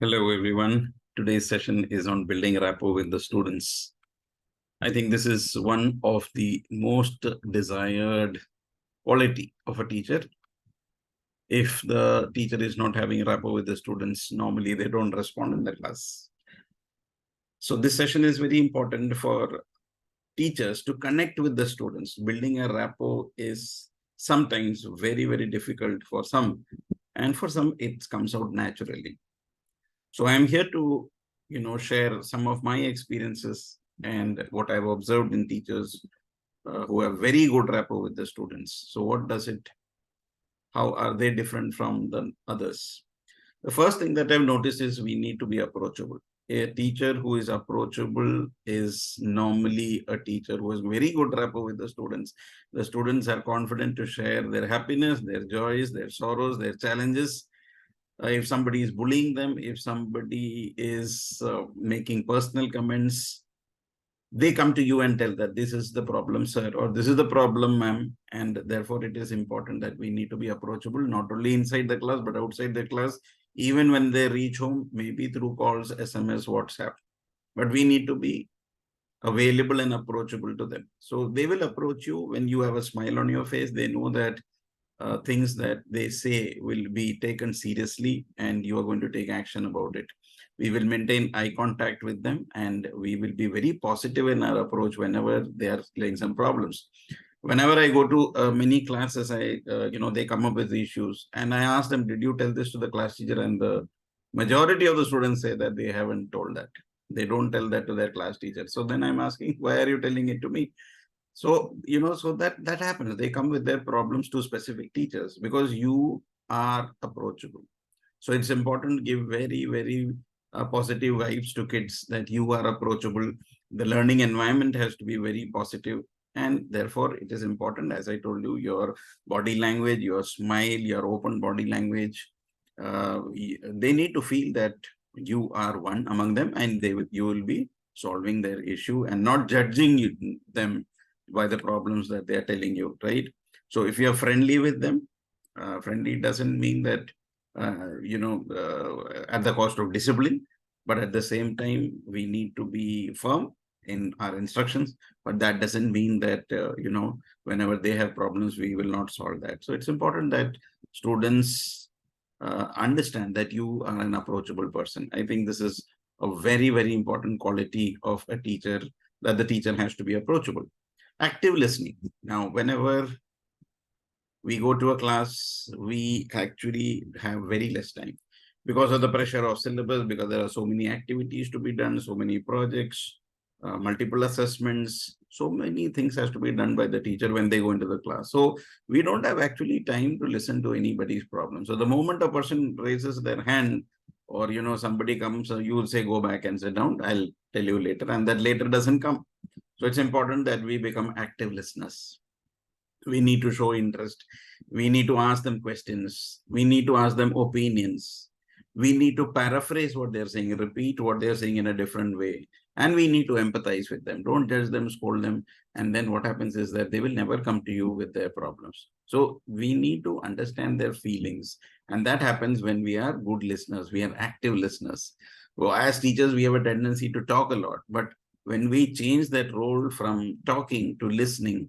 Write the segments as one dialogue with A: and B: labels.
A: Hello, everyone. Today's session is on building rapport with the students. I think this is one of the most desired quality of a teacher. If the teacher is not having rapport with the students, normally they don't respond in the class. So this session is very important for teachers to connect with the students. Building a rapport is sometimes very, very difficult for some, and for some it comes out naturally. So I'm here to, share some of my experiences and what I've observed in teachers who have very good rapport with the students. So what does it, how are they different from the others? The first thing that I've noticed is we need to be approachable. A teacher who is approachable is normally a teacher who has very good rapport with the students. The students are confident to share their happiness, their joys, their sorrows, their challenges. If somebody is bullying them, if somebody is making personal comments, they come to you and tell that this is the problem, sir, or this is the problem, ma'am. And therefore, it is important that we need to be approachable, not only inside the class, but outside the class, even when they reach home, maybe through calls, SMS, WhatsApp. But we need to be available and approachable to them. So they will approach you when you have a smile on your face. They know that things that they say will be taken seriously and you are going to take action about it. We will maintain eye contact with them and we will be very positive in our approach whenever they are playing some problems. Whenever I go to many classes, they come up with issues and I ask them, did you tell this to the class teacher? And the majority of the students say that they haven't told that. They don't tell that to their class teacher. So then I'm asking, why are you telling it to me? So, so that happens. They come with their problems to specific teachers because you are approachable. So it's important to give very, very positive vibes to kids that you are approachable. The learning environment has to be very positive, and therefore it is important, as I told you, your body language, your smile, your open body language. They need to feel that you are one among them, and you will be solving their issue and not judging them by the problems that they are telling you, right? So if you're friendly with them, friendly doesn't mean that, at the cost of discipline, but at the same time, we need to be firm in our instructions, but that doesn't mean that, whenever they have problems, we will not solve that. So it's important that students understand that you are an approachable person. I think this is a very, very important quality of a teacher, that the teacher has to be approachable. Active listening. Now, whenever we go to a class, we actually have very less time because of the pressure of syllabus, because there are so many activities to be done, so many projects, multiple assessments, so many things has to be done by the teacher when they go into the class. So we don't have actually time to listen to anybody's problem. So the moment a person raises their hand, or somebody comes, you will say, go back and sit down, I'll tell you later, and that later doesn't come. So it's important that we become active listeners. We need to show interest. We need to ask them questions. We need to ask them opinions. We need to paraphrase what they're saying, repeat what they're saying in a different way. And we need to empathize with them. Don't judge them, scold them. And then what happens is that they will never come to you with their problems. So we need to understand their feelings. And that happens when we are good listeners. We are active listeners. Well, as teachers, we have a tendency to talk a lot. But when we change that role from talking to listening,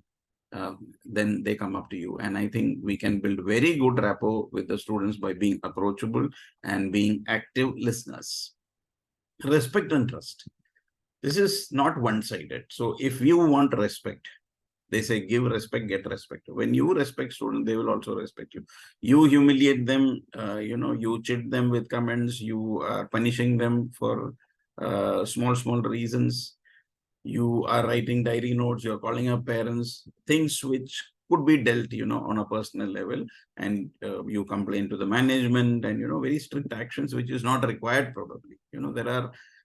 A: then they come up to you. And I think we can build very good rapport with the students by being approachable and being active listeners. Respect and trust. This is not one-sided. So if you want respect, they say give respect, get respect. When you respect students, they will also respect you. You humiliate them, you cheat them with comments, you are punishing them for small reasons. You are writing diary notes, you're calling up parents, things which could be dealt, on a personal level, and you complain to the management, and, very strict actions, which is not required probably.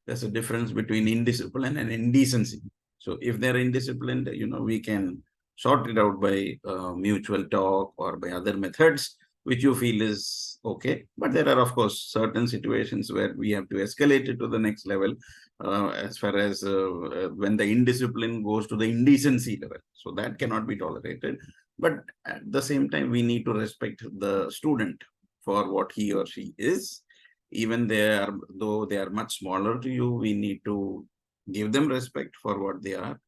A: There's a difference between indiscipline and indecency. So if they're indisciplined, we can sort it out by mutual talk or by other methods, which you feel is okay. But there are, of course, certain situations where we have to escalate it to the next level, as far as when the indiscipline goes to the indecency level. So that cannot be tolerated. But at the same time, we need to respect the student for what he or she is. Even though they are much smaller to you, we need to give them respect for what they are.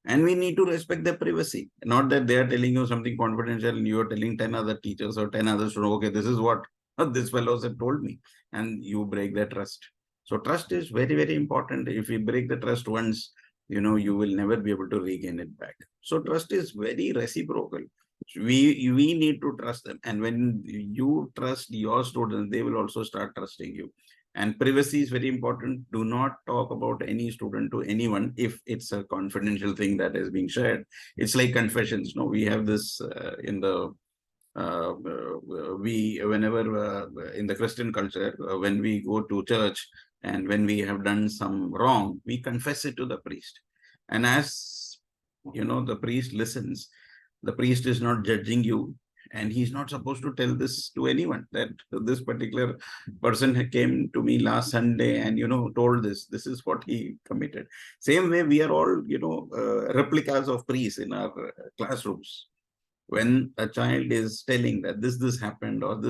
A: And we need to respect their privacy. Not that they are telling you something confidential and you are telling 10 other teachers or 10 others to know, okay, this is what this fellows have told me, and you break their trust. So trust is very, very important. If you break the trust once, you will never be able to regain it back. So trust is very reciprocal. We need to trust them. And when you trust your students, they will also start trusting you. And privacy is very important. Do not talk about any student to anyone if it's a confidential thing that is being shared. It's like confessions. No, we have this in the we whenever in the Christian culture, when we go to church and when we have done some wrong, we confess it to the priest. And as the priest listens, the priest is not judging you, and he's not supposed to tell this to anyone, that this particular person came to me last Sunday and told this is what he committed. Same way, we are all replicas of priests in our classrooms. When a child is telling that this happened, or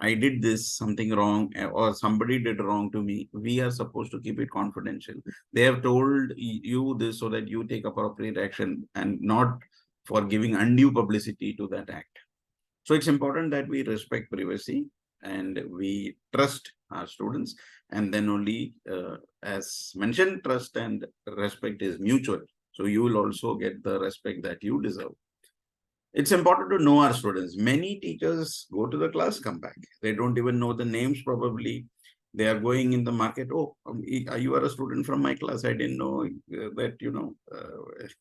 A: I did this something wrong, or somebody did wrong to me, we are supposed to keep it confidential. They have told you this so that you take appropriate action, and not for giving undue publicity to that act. So it's important that we respect privacy and we trust our students, and then only, as mentioned, trust and respect is mutual. So you will also get the respect that you deserve. It's important to know our students. Many teachers go to the class, come back. They don't even know the names probably. They are going in the market. Oh, you are a student from my class. I didn't know that,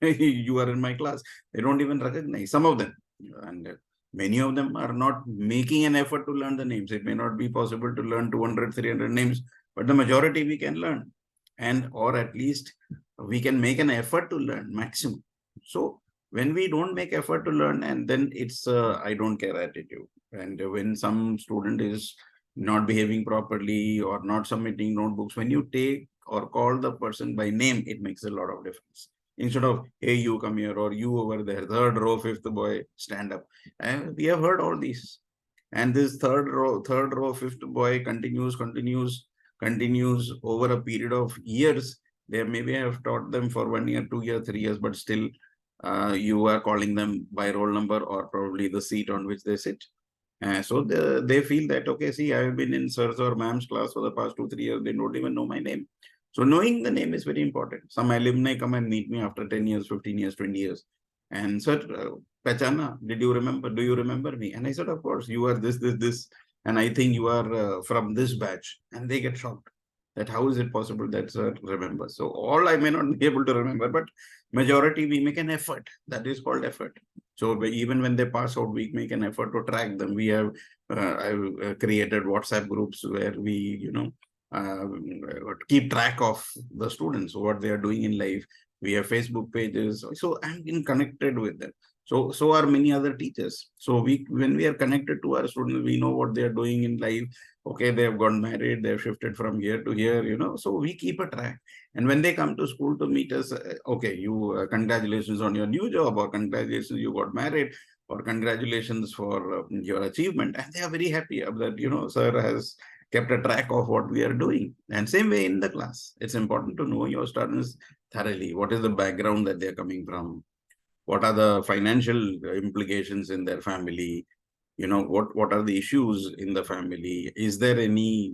A: you are in my class. They don't even recognize, some of them. And many of them are not making an effort to learn the names. It may not be possible to learn 200, 300 names, but the majority we can learn. Or at least we can make an effort to learn maximum. So when we don't make effort to learn, and then it's I don't care attitude. And when some student is not behaving properly or not submitting notebooks, when you take or call the person by name, it makes a lot of difference. Instead of, hey, you come here, or you over there, third row, fifth boy, stand up. And we have heard all these. And this third row, fifth boy continues over a period of years. They maybe have taught them for 1 year, 2 years, 3 years, but still you are calling them by roll number or probably the seat on which they sit. So they feel that, okay, see, I have been in sir's or ma'am's class for the past 2, 3 years. They don't even know my name. So knowing the name is very important. Some alumni come and meet me after 10 years, 15 years, 20 years. And sir, Pachana, do you remember me? And I said, of course, you are this. And I think you are from this batch. And they get shocked that how is it possible that sir remembers. So all I may not be able to remember, but majority we make an effort. That is called effort. So even when they pass out, we make an effort to track them. We have I've created WhatsApp groups where we keep track of the students, what they are doing in life. We have Facebook pages. So I'm connected with them. So are many other teachers. So when we are connected to our students, we know what they are doing in life. Okay, they have gone married, they have shifted from here to here, so we keep a track. And when they come to school to meet us, okay, you congratulations on your new job, or congratulations you got married, or congratulations for your achievement. And they are very happy that, sir has kept a track of what we are doing. And same way in the class, it's important to know your students thoroughly. What is the background that they're coming from? What are the financial implications in their family? What are the issues in the family? Is there any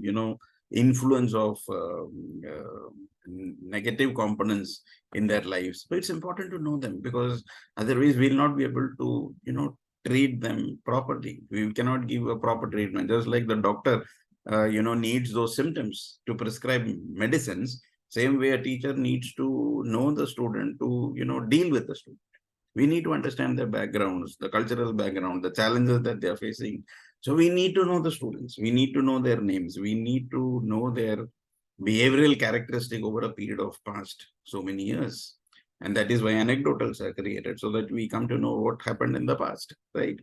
A: influence of negative components in their lives? So it's important to know them, because otherwise we'll not be able to treat them properly. We cannot give a proper treatment. Just like the doctor needs those symptoms to prescribe medicines, same way a teacher needs to know the student to deal with the student. We need to understand their backgrounds, the cultural background, the challenges that they are facing. So we need to know the students. We need to know their names. We need to know their behavioral characteristic over a period of past so many years. And that is why anecdotals are created, so that we come to know what happened in the past, right?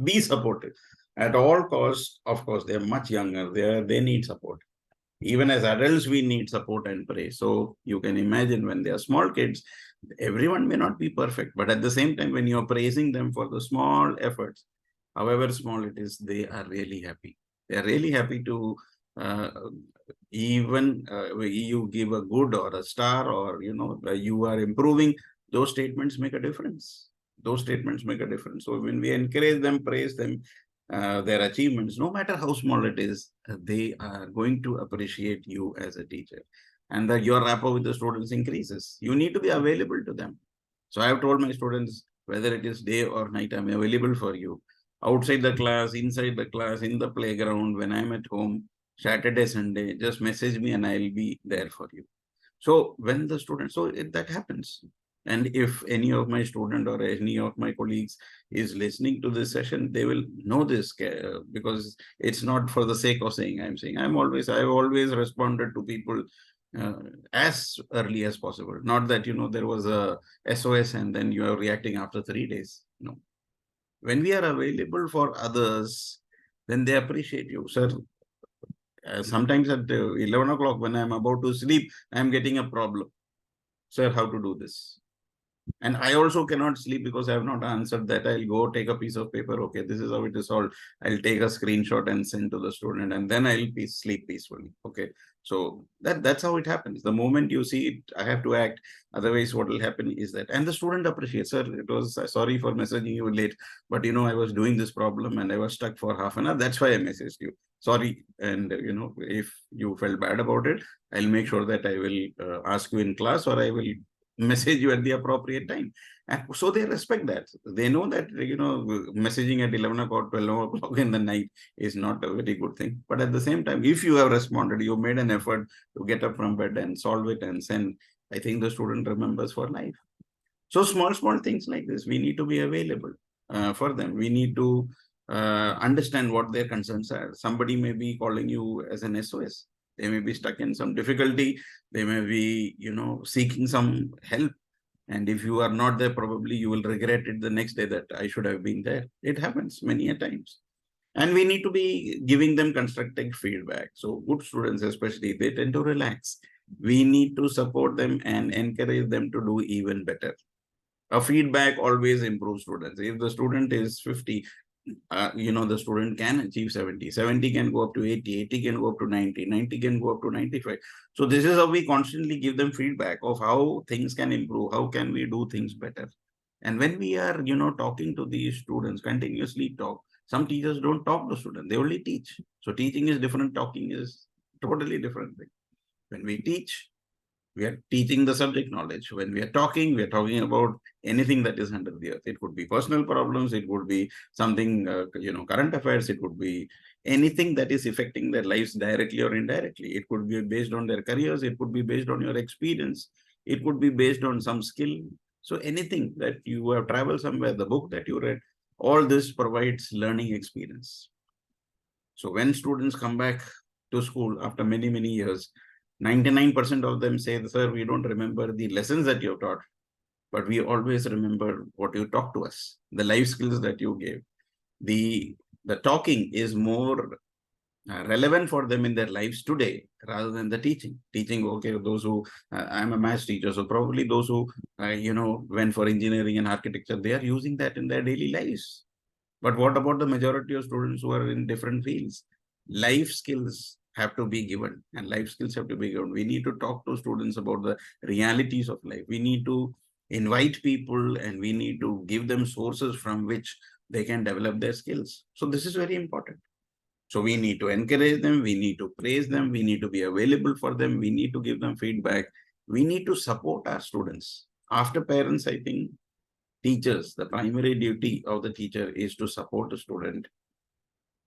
A: Be supportive at all costs. Of course, they're much younger. They need support. Even as adults, we need support and praise. So you can imagine when they are small kids, everyone may not be perfect, but at the same time, when you're praising them for the small efforts, however small it is, they are really happy. They are really happy to uh, even you give a good or a star, or you are improving. Those statements make a difference. Those statements make a difference. So when we encourage them, praise them, their achievements, no matter how small it is, they are going to appreciate you as a teacher, and that your rapport with the students increases. You need to be available to them. So I have told my students, whether it is day or night, I'm available for you. Outside the class, inside the class, in the playground, when I'm at home, Saturday, Sunday, just message me and I'll be there for you. So when the student, that happens. And if any of my student or any of my colleagues is listening to this session, they will know this, because it's not for the sake of saying. I've always responded to people uh, as early as possible. Not that, there was a SOS and then you are reacting after 3 days. No. When we are available for others, then they appreciate you. Sir, sometimes at 11 o'clock when I'm about to sleep, I'm getting a problem. Sir, how to do this? And I also cannot sleep because I have not answered that. I'll go take a piece of paper. Okay, this is how it is solved. I'll take a screenshot and send to the student, and then I'll sleep peacefully. Okay. So that's how it happens. The moment you see it, I have to act. Otherwise, what will happen is that, and the student appreciates, sir, it was sorry for messaging you late, but I was doing this problem and I was stuck for half an hour. That's why I messaged you. Sorry. And if you felt bad about it, I'll make sure that I will ask you in class, or I will message you at the appropriate time. And so they respect that. They know that, messaging at 11 o'clock, 12 o'clock in the night is not a very good thing. But at the same time, if you have responded, you made an effort to get up from bed and solve it and send, I think the student remembers for life. So small things like this, we need to be available for them. We need to understand what their concerns are. Somebody may be calling you as an SOS. They may be stuck in some difficulty. They may be, seeking some help. And if you are not there, probably you will regret it the next day that I should have been there. It happens many a times. And we need to be giving them constructive feedback. So good students, especially, they tend to relax. We need to support them and encourage them to do even better. A feedback always improves students. If the student is 50, the student can achieve 70. 70 can go up to 80. 80 can go up to 90. 90 can go up to 95. So this is how we constantly give them feedback of how things can improve. How can we do things better? And when we are, talking to these students, continuously talk. Some teachers don't talk to students. They only teach. So teaching is different. Talking is totally different thing. When we teach, we are teaching the subject knowledge. When we are talking about anything that is under the earth. It could be personal problems. It could be something, current affairs. It could be anything that is affecting their lives directly or indirectly. It could be based on their careers. It could be based on your experience. It could be based on some skill. So anything that you have traveled somewhere, the book that you read, all this provides learning experience. So when students come back to school after many, many years, 99% of them say, sir, we don't remember the lessons that you have taught, but we always remember what you talked to us, the life skills that you gave. The talking is more relevant for them in their lives today rather than the teaching. Teaching, okay, those who, I'm a math teacher, so probably those who, went for engineering and architecture, they are using that in their daily lives. But what about the majority of students who are in different fields? Life skills have to be given, and life skills have to be given. We need to talk to students about the realities of life. We need to invite people, and we need to give them sources from which they can develop their skills. So this is very important. So we need to encourage them. We need to praise them. We need to be available for them. We need to give them feedback. We need to support our students. After parents, I think teachers, the primary duty of the teacher is to support the student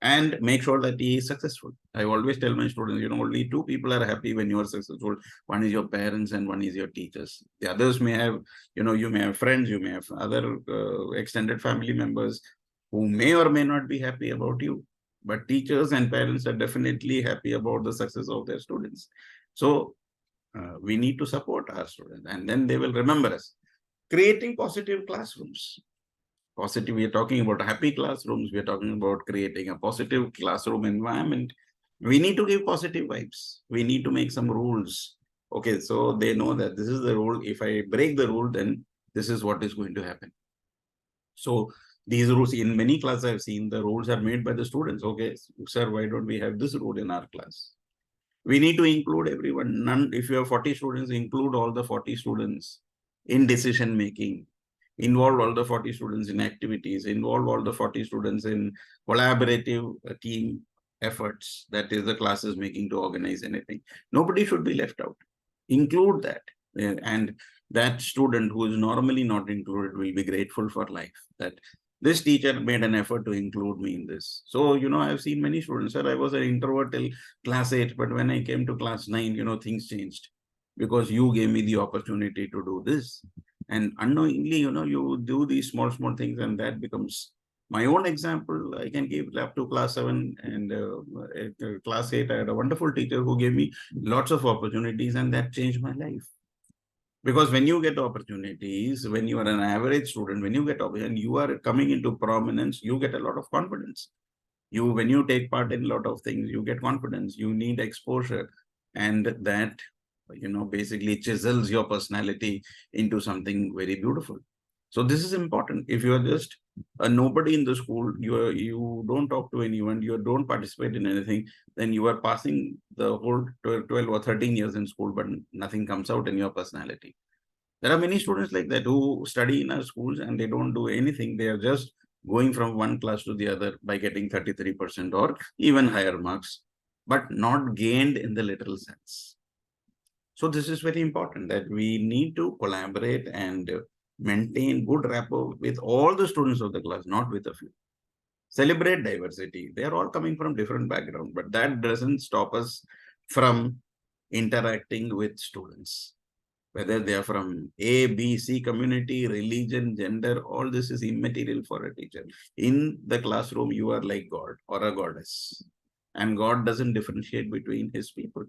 A: and make sure that he is successful. I always tell my students, only two people are happy when you are successful. One is your parents and one is your teachers. The others may have, you may have friends, you may have other extended family members who may or may not be happy about you. But teachers and parents are definitely happy about the success of their students. So we need to support our students, and then they will remember us. Creating positive classrooms. Positive, we are talking about happy classrooms. We are talking about creating a positive classroom environment. We need to give positive vibes. We need to make some rules. Okay, so they know that this is the rule. If I break the rule, then this is what is going to happen. So These rules in many classes I've seen, the rules are made by the students. Okay, sir, why don't we have this rule in our class? We need to include everyone. None, if you have 40 students, include all the 40 students in decision making. Involve all the 40 students in activities. Involve all the 40 students in collaborative team efforts that is the class is making to organize anything. Nobody should be left out. Include that. And that student who is normally not included will be grateful for life that this teacher made an effort to include me in this. So, I've seen many students, sir, I was an introvert till class 8, but when I came to class 9, things changed because you gave me the opportunity to do this. And unknowingly, you do these small, small things, and that becomes my own example. I can give up to class 7 and class 8. I had a wonderful teacher who gave me lots of opportunities, and that changed my life. Because when you get opportunities, when you are an average student, when you get and you are coming into prominence, you get a lot of confidence. When you take part in a lot of things, you get confidence, you need exposure, and that basically chisels your personality into something very beautiful. So this is important. If you are just a nobody in the school, you don't talk to anyone, you don't participate in anything, then you are passing the whole 12 or 13 years in school, but nothing comes out in your personality. There are many students like that who study in our schools and they don't do anything. They are just going from one class to the other by getting 33% or even higher marks, but not gained in the literal sense. So this is very important that we need to collaborate and maintain good rapport with all the students of the class, not with a few. Celebrate diversity. They are all coming from different backgrounds, but that doesn't stop us from interacting with students. Whether they are from A, B, C community, religion, gender, all this is immaterial for a teacher. In the classroom, you are like God or a goddess. And God doesn't differentiate between his people.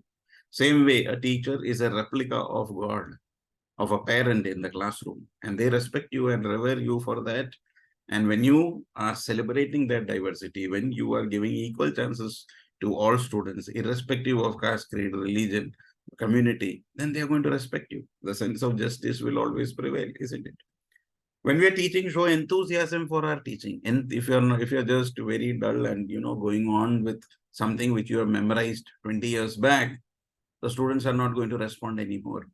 A: Same way, a teacher is a replica of God, of a parent in the classroom. And they respect you and revere you for that. And when you are celebrating that diversity, when you are giving equal chances to all students, irrespective of caste, creed, religion, community, then they are going to respect you. The sense of justice will always prevail, isn't it? When we are teaching, show enthusiasm for our teaching. And if you're just very dull and going on with something which you have memorized 20 years back, the students are not going to respond anymore.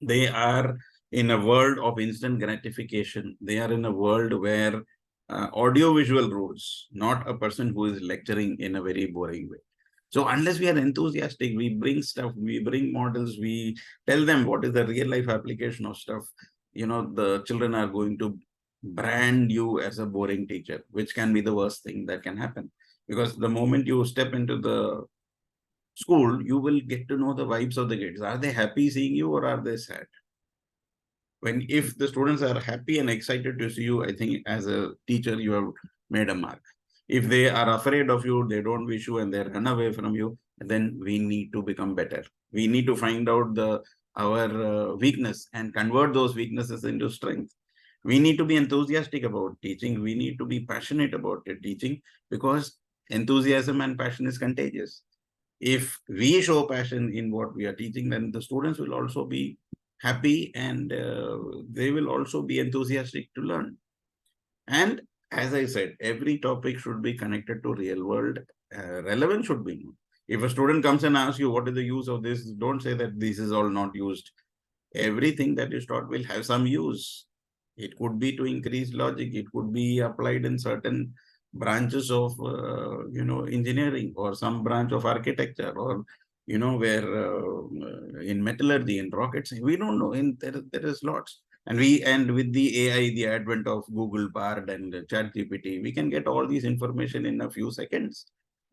A: They are in a world of instant gratification. They are in a world where audio-visual rules, not a person who is lecturing in a very boring way. So unless we are enthusiastic, we bring stuff, we bring models, we tell them what is the real life application of stuff, the children are going to brand you as a boring teacher, which can be the worst thing that can happen. Because the moment you step into the school, you will get to know the vibes of the kids. Are they happy seeing you or are they sad? If the students are happy and excited to see you, I think as a teacher, you have made a mark. If they are afraid of you, they don't wish you and they run away from you, then we need to become better. We need to find out our weakness and convert those weaknesses into strength. We need to be enthusiastic about teaching. We need to be passionate about teaching because enthusiasm and passion is contagious. If we show passion in what we are teaching, then the students will also be happy and they will also be enthusiastic to learn. And as I said, every topic should be connected to real world. Relevance should be known. If a student comes and asks you what is the use of this, don't say that this is all not used. Everything that is taught will have some use. It could be to increase logic. It could be applied in certain branches of engineering or some branch of architecture or where in metallurgy and rockets. We don't know. There is lots. And with the AI, the advent of Google Bard and ChatGPT, we can get all these information in a few seconds.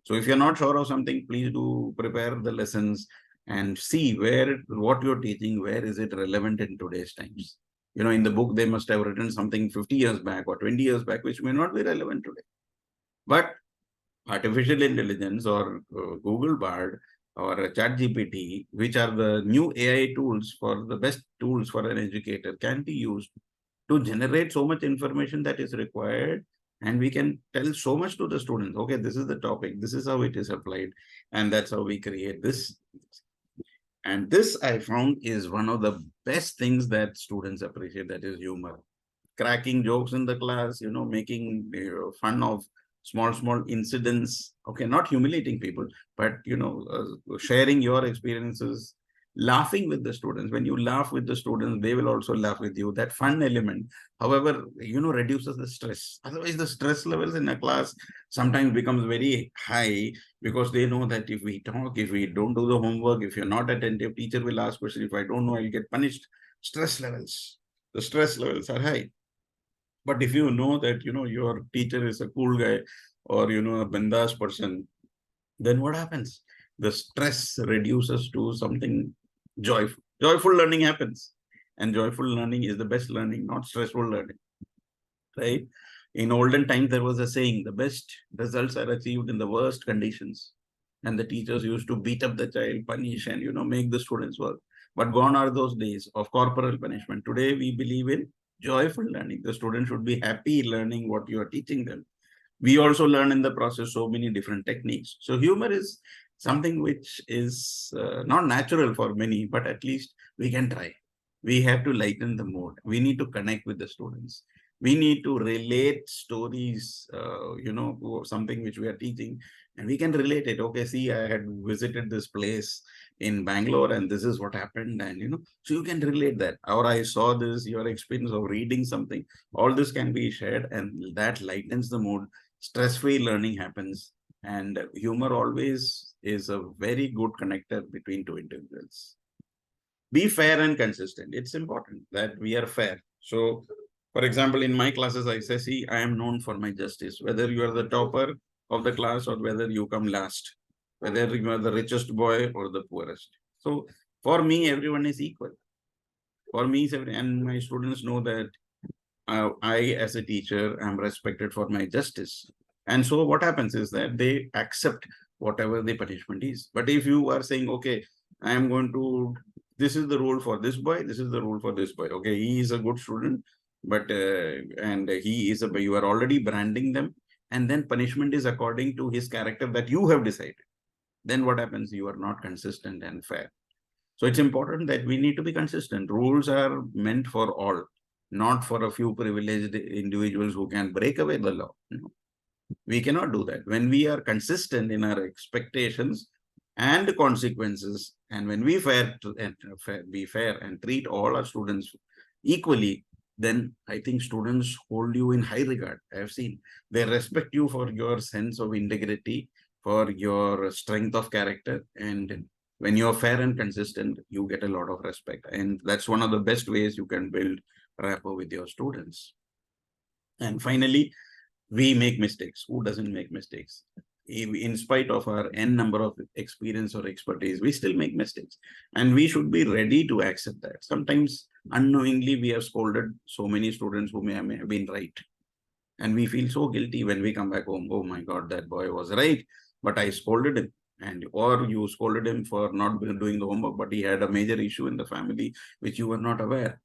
A: So if you're not sure of something, please do prepare the lessons and see what you're teaching, where is it relevant in today's times. In the book, they must have written something 50 years back or 20 years back, which may not be relevant today. But artificial intelligence or Google Bard or ChatGPT, which are the new AI tools for the best tools for an educator, can be used to generate so much information that is required. And we can tell so much to the students. Okay, this is the topic. This is how it is applied. And that's how we create this. And this I found is one of the best things that students appreciate, that is humor. cracking jokes in the class, making fun of small incidents. Okay, not humiliating people, but sharing your experiences, laughing with the students. When you laugh with the students, they will also laugh with you. That fun element, however, reduces the stress. Otherwise, the stress levels in a class sometimes becomes very high, because they know that if we talk, if we don't do the homework, if you're not attentive, teacher will ask question. If I don't know, I'll get punished. The stress levels are high. But if you know that, your teacher is a cool guy, or, a bindas person, then what happens? The stress reduces to something joyful. Joyful learning happens. And joyful learning is the best learning, not stressful learning. Right? In olden times, there was a saying, the best results are achieved in the worst conditions. And the teachers used to beat up the child, punish, and, make the students work. But gone are those days of corporal punishment. Today, we believe in joyful learning. The student should be happy learning what you are teaching them. We also learn in the process so many different techniques. So humor is something which is not natural for many, but at least we can try. We have to lighten the mood. We need to connect with the students. We need to relate stories, something which we are teaching, and we can relate it. Okay, see, I had visited this place in Bangalore, and this is what happened. And, so you can relate that. Or I saw this, your experience of reading something, all this can be shared, and that lightens the mood. Stress-free learning happens, and humor always is a very good connector between two individuals. Be fair and consistent. It's important that we are fair. So, for example, in my classes, I say, see, I am known for my justice, whether you are the topper of the class or whether you come last, whether you are the richest boy or the poorest. So for me, everyone is equal. For me, and my students know that I, as a teacher, am respected for my justice. And so what happens is that they accept whatever the punishment is. But if you are saying, okay, I am going to, this is the rule for this boy, this is the rule for this boy. Okay, he is a good student, but, and he is you are already branding them. And then punishment is according to his character that you have decided. Then what happens? You are not consistent and fair. So it's important that we need to be consistent. Rules are meant for all, not for a few privileged individuals who can break away the law. We cannot do that. When we are consistent in our expectations and consequences, and when we be fair and treat all our students equally, then I think students hold you in high regard. I have seen they respect you for your sense of integrity, for your strength of character, and when you're fair and consistent, you get a lot of respect. And that's one of the best ways you can build rapport with your students. And finally, we make mistakes. Who doesn't make mistakes? In spite of our n number of experience or expertise, we still make mistakes. And we should be ready to accept that. Sometimes unknowingly, we have scolded so many students who may have been right. And we feel so guilty when we come back home. Oh my God, that boy was right, but I scolded him. And or you scolded him for not doing the homework, but he had a major issue in the family which you were not aware.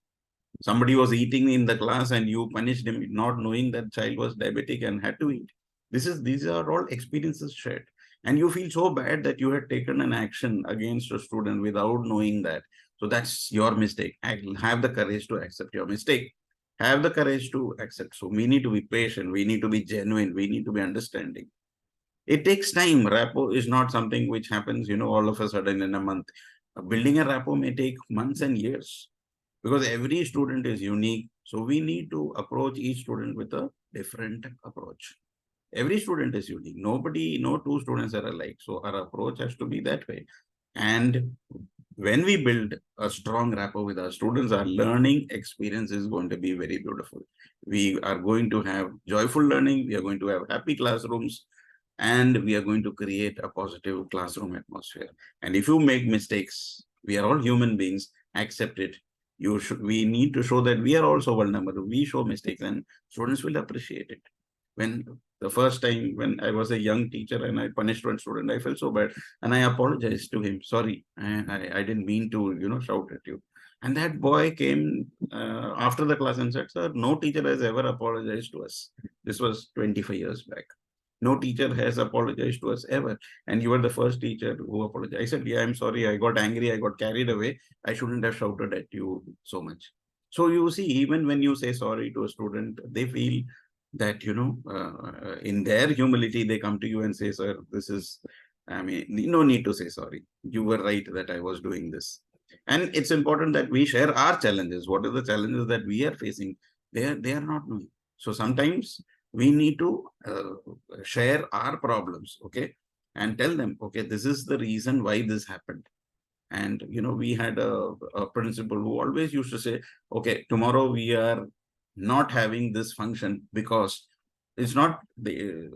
A: Somebody was eating in the class and you punished him, not knowing that child was diabetic and had to eat. These are all experiences shared. And you feel so bad that you had taken an action against a student without knowing that. So that's your mistake. Have the courage to accept your mistake. Have the courage to accept. So we need to be patient. We need to be genuine. We need to be understanding. It takes time. Rapport is not something which happens, all of a sudden in a month. Building a rapport may take months and years, because every student is unique. So we need to approach each student with a different approach. Every student is unique. No two students are alike. So our approach has to be that way. And when we build a strong rapport with our students, our learning experience is going to be very beautiful. We are going to have joyful learning. We are going to have happy classrooms, and we are going to create a positive classroom atmosphere. And if you make mistakes, we are all human beings, accept it. We need to show that we are also vulnerable. We show mistakes and students will appreciate it. When the first time when I was a young teacher and I punished one student, I felt so bad and I apologized to him. Sorry, and I didn't mean to, shout at you. And that boy came after the class and said, sir, no teacher has ever apologized to us. This was 25 years back. No teacher has apologized to us ever. And you were the first teacher who apologized. I said, yeah, I'm sorry. I got angry. I got carried away. I shouldn't have shouted at you so much. So you see, even when you say sorry to a student, they feel that, in their humility, they come to you and say, sir, this is, I mean, no need to say sorry. You were right that I was doing this. And it's important that we share our challenges. What are the challenges that we are facing? They are not knowing. So sometimes we need to share our problems, okay? And tell them, okay, this is the reason why this happened. And we had a principal who always used to say, okay, tomorrow we are not having this function because it's not the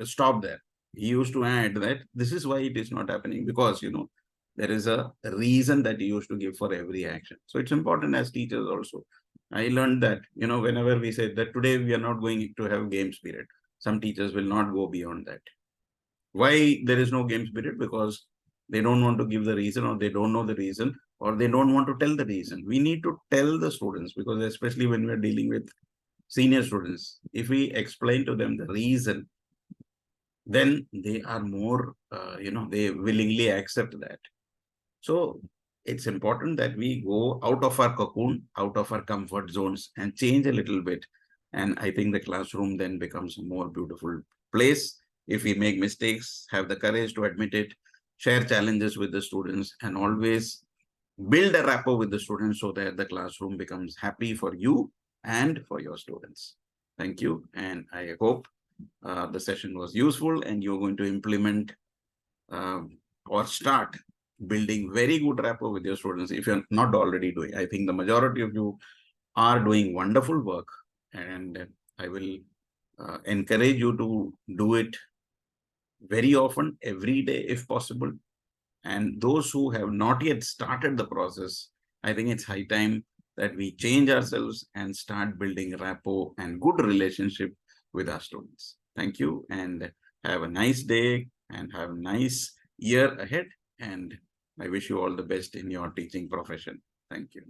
A: stop there. He used to add that this is why it is not happening, because there is a reason that he used to give for every action. So it's important as teachers also. I learned that whenever we say that today we are not going to have games period, some teachers will not go beyond that. Why there is no games period? Because they don't want to give the reason, or they don't know the reason, or they don't want to tell the reason. We need to tell the students, because especially when we're dealing with senior students, if we explain to them the reason, then they are more, they willingly accept that. So it's important that we go out of our cocoon, out of our comfort zones, and change a little bit. And I think the classroom then becomes a more beautiful place. If we make mistakes, have the courage to admit it, share challenges with the students, and always build a rapport with the students so that the classroom becomes happy for you and for your students. Thank you. And I hope the session was useful and you're going to implement or start building very good rapport with your students if you're not already doing. I think the majority of you are doing wonderful work, and I will encourage you to do it very often, every day if possible. And those who have not yet started the process, I think it's high time that we change ourselves and start building rapport and good relationship with our students. Thank you, and have a nice day and have a nice year ahead. And I wish you all the best in your teaching profession. Thank you.